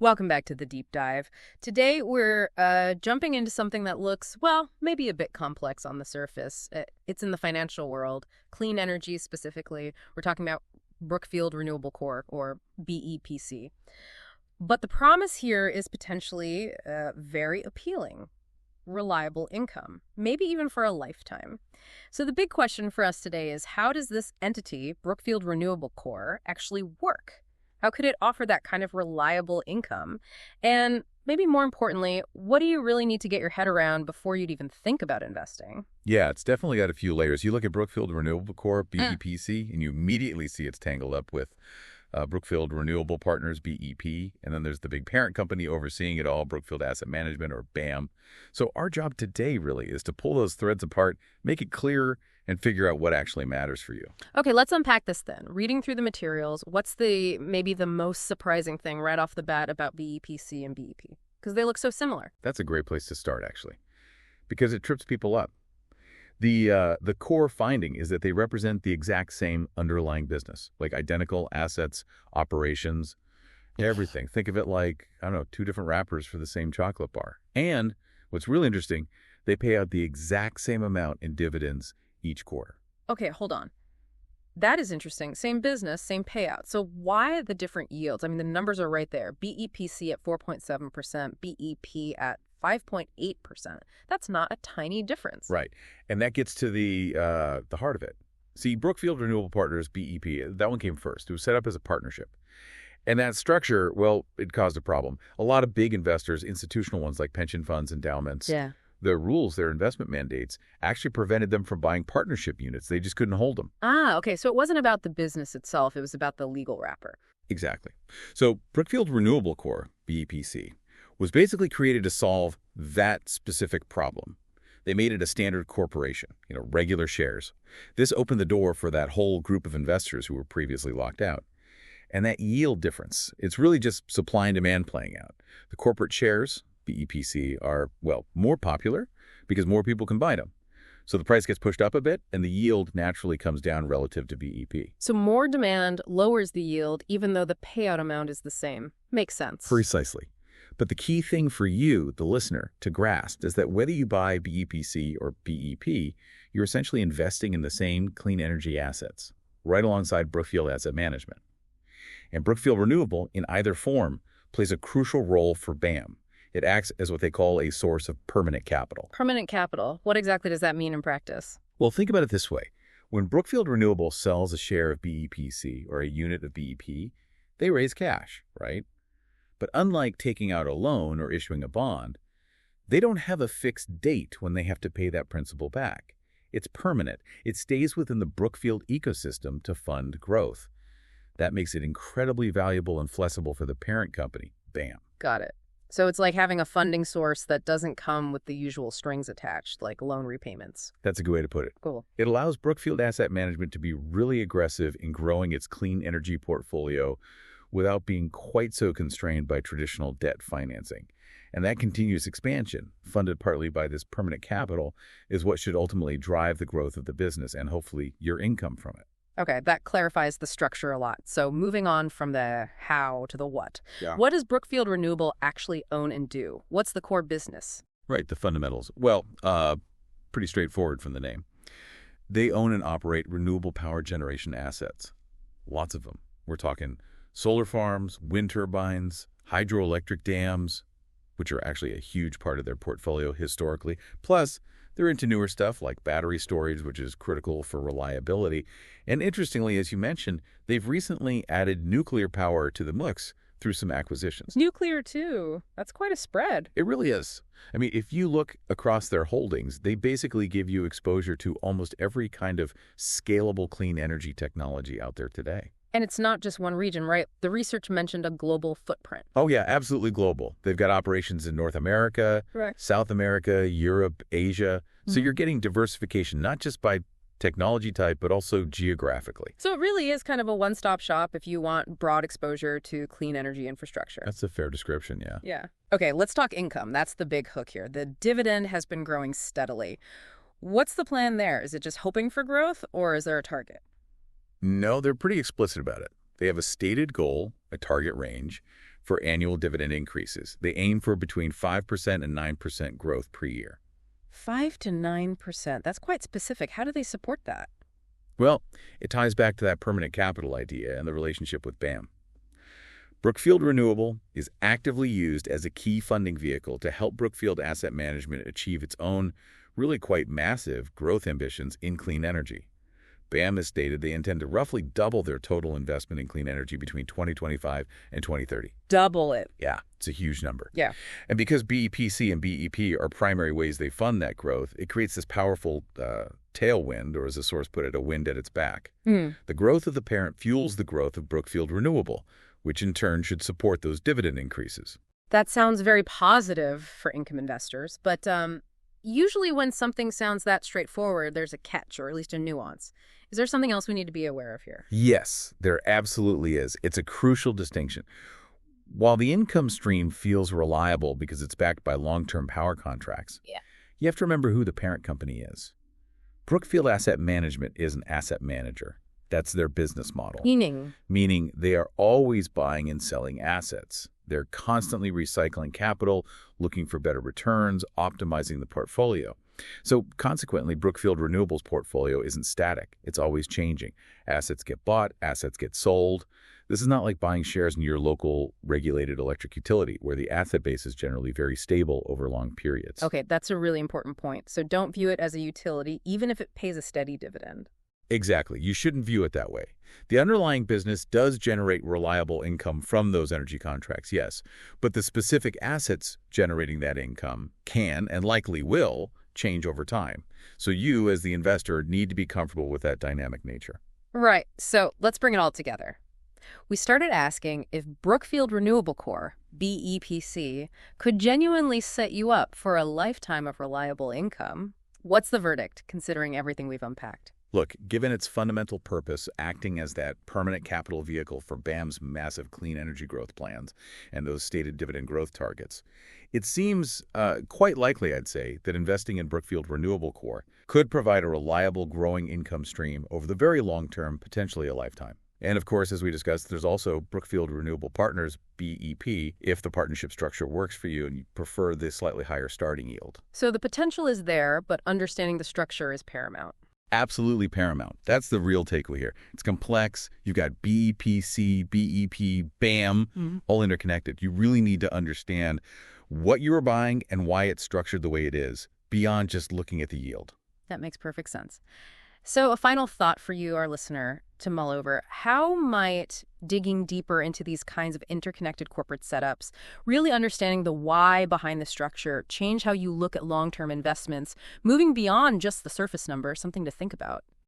Welcome back to the deep dive. Today we're jumping into something that looks, well, maybe a bit complex on the surface. It's in the financial world, clean energy specifically. We're talking about Brookfield Renewable Corp, or BEPC. But the promise here is potentially very appealing. Reliable income, maybe even for a lifetime. So the big question for us today is, how does this entity, Brookfield Renewable Corp, actually work? How could it offer that kind of reliable income? And maybe more importantly, what do you really need to get your head around before you'd even think about investing? Yeah, it's definitely got a few layers. You look at Brookfield Renewable Corp, BEPC, and you immediately see it's tangled up with Brookfield Renewable Partners, BEP, and then there's the big parent company overseeing it all, Brookfield Asset Management, or BAM. So our job today really is to pull those threads apart, make it clear, and figure out what actually matters for you. Okay, let's unpack this then. Reading through the materials, what's maybe the most surprising thing right off the bat about BEPC and BEP? Because they look so similar. That's a great place to start, actually, because it trips people up. The core finding is that they represent the exact same underlying business, like identical assets, operations, everything. Think of it like, I don't know, two different wrappers for the same chocolate bar. And what's really interesting, they pay out the exact same amount in dividends each quarter. Okay, hold on. That is interesting. Same business, same payout. So why the different yields? I mean, the numbers are right there. BEPC at 4.7%, BEP at 5.8%. That's not a tiny difference. Right. And that gets to the heart of it. See, Brookfield Renewable Partners, BEP, that one came first. It was set up as a partnership. And that structure, well, it caused a problem. A lot of big investors, institutional ones like pension funds, endowments, their rules, their investment mandates, actually prevented them from buying partnership units. They just couldn't hold them. Ah, okay. So it wasn't about the business itself. It was about the legal wrapper. Exactly. So Brookfield Renewable Corp, BEPC, was basically created to solve that specific problem. They made it a standard corporation, regular shares. This opened the door for that whole group of investors who were previously locked out. And that yield difference, it's really just supply and demand playing out. The corporate shares, BEPC, are, well, more popular because more people can buy them. So the price gets pushed up a bit, and the yield naturally comes down relative to BEP. So more demand lowers the yield, even though the payout amount is the same. Makes sense. Precisely. But the key thing for you, the listener, to grasp is that whether you buy BEPC or BEP, you're essentially investing in the same clean energy assets, right alongside Brookfield Asset Management. And Brookfield Renewable, in either form, plays a crucial role for BAM. It acts as what they call a source of permanent capital. Permanent capital. What exactly does that mean in practice? Well, think about it this way. When Brookfield Renewable sells a share of BEPC or a unit of BEP, they raise cash, right? But unlike taking out a loan or issuing a bond, they don't have a fixed date when they have to pay that principal back. It's permanent. It stays within the Brookfield ecosystem to fund growth. That makes it incredibly valuable and flexible for the parent company, BAM. Got it. So it's like having a funding source that doesn't come with the usual strings attached, like loan repayments. That's a good way to put it. Cool. It allows Brookfield Asset Management to be really aggressive in growing its clean energy portfolio without being quite so constrained by traditional debt financing. And that continuous expansion, funded partly by this permanent capital, is what should ultimately drive the growth of the business and hopefully your income from it. Okay, that clarifies the structure a lot. So moving on from the how to the what. Yeah. What does Brookfield Renewable actually own and do? What's the core business? Right, the fundamentals. Well, pretty straightforward from the name. They own and operate renewable power generation assets. Lots of them. We're talking solar farms, wind turbines, hydroelectric dams, which are actually a huge part of their portfolio historically. Plus, they're into newer stuff like battery storage, which is critical for reliability. And interestingly, as you mentioned, they've recently added nuclear power to the mix through some acquisitions. Nuclear, too. That's quite a spread. It really is. I mean, if you look across their holdings, they basically give you exposure to almost every kind of scalable clean energy technology out there today. And it's not just one region, right? The research mentioned a global footprint. Oh, yeah, absolutely global. They've got operations in North America, Right. South America, Europe, Asia. So you're getting diversification, not just by technology type, but also geographically. So it really is kind of a one-stop shop if you want broad exposure to clean energy infrastructure. That's a fair description, yeah. Yeah. Okay, let's talk income. That's the big hook here. The dividend has been growing steadily. What's the plan there? Is it just hoping for growth, or is there a target? No, they're pretty explicit about it. They have a stated goal, a target range. for annual dividend increases. They aim for between 5% and 9% growth per year. 5 to 9%. That's quite specific. How do they support that? Well, it ties back to that permanent capital idea and the relationship with BAM. Brookfield Renewable is actively used as a key funding vehicle to help Brookfield Asset Management achieve its own, really quite massive, growth ambitions in clean energy. BAM has stated they intend to roughly double their total investment in clean energy between 2025 and 2030. Double it. Yeah, it's a huge number. Yeah. And because BEPC and BEP are primary ways they fund that growth, it creates this powerful tailwind, or as the source put it, a wind at its back. The growth of the parent fuels the growth of Brookfield Renewable, which in turn should support those dividend increases. That sounds very positive for income investors, but usually when something sounds that straightforward, there's a catch, or at least a nuance. Is there something else we need to be aware of here? Yes, there absolutely is. It's a crucial distinction. While the income stream feels reliable because it's backed by long-term power contracts, you have to remember who the parent company is. Brookfield Asset Management is an asset manager. That's their business model. Meaning they are always buying and selling assets. They're constantly recycling capital, looking for better returns, optimizing the portfolio. So consequently, Brookfield Renewable's portfolio isn't static. It's always changing. Assets get bought, assets get sold. This is not like buying shares in your local regulated electric utility, where the asset base is generally very stable over long periods. Okay, that's a really important point. So don't view it as a utility, even if it pays a steady dividend. Exactly. You shouldn't view it that way. The underlying business does generate reliable income from those energy contracts, yes, but the specific assets generating that income can, and likely will, change over time. So you, as the investor, need to be comfortable with that dynamic nature. Right. So let's bring it all together. We started asking if Brookfield Renewable Corp, BEPC, could genuinely set you up for a lifetime of reliable income. What's the verdict, considering everything we've unpacked? Look, given its fundamental purpose, acting as that permanent capital vehicle for BAM's massive clean energy growth plans and those stated dividend growth targets, it seems quite likely, I'd say, that investing in Brookfield Renewable Corp could provide a reliable, growing income stream over the very long term, potentially a lifetime. And of course, as we discussed, there's also Brookfield Renewable Partners, BEP, if the partnership structure works for you and you prefer this slightly higher starting yield. So the potential is there, but understanding the structure is paramount. Absolutely paramount. That's the real takeaway here. It's complex. You've got BEPC, BEP, BAM, all interconnected. You really need to understand what you are buying and why it's structured the way it is, beyond just looking at the yield. That makes perfect sense. So a final thought for you, our listener, to mull over. How might digging deeper into these kinds of interconnected corporate setups, really understanding the why behind the structure, change how you look at long-term investments, moving beyond just the surface number, something to think about?